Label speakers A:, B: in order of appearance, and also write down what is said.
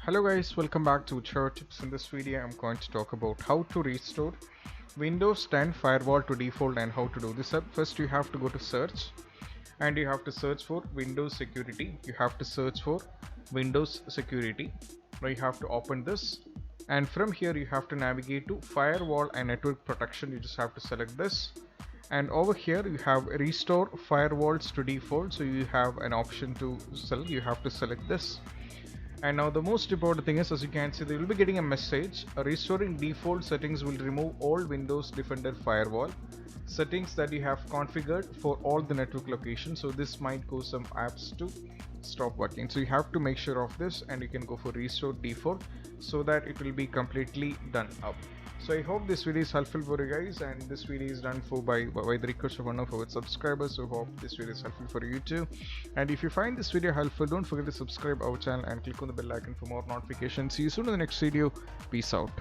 A: Hello guys, welcome back to Chart Tips. In this video I'm going to talk about how to restore Windows 10 Firewall to default and how to do this. First you have to go to search and you have to search for Windows security. You have to search for Windows security. Now you have to open this and from here you have to navigate to Firewall and Network Protection. You just have to select this. And over here you have restore firewalls to default, so you have an option to select. You have to select this. And now the most important thing is, as you can see, they will be getting a message restoring default settings will remove all Windows Defender firewall settings that you have configured for all the network locations. So this might cause some apps to stop working, so you have to make sure of this and you can go for restore default so that it will be completely done up. So I hope this video is helpful for you guys, and this video is done by the request of one of our subscribers. So hope this video is helpful for you too. And if you find this video helpful, don't forget to subscribe our channel and click on the bell icon for more notifications. See you soon in the next video. Peace out.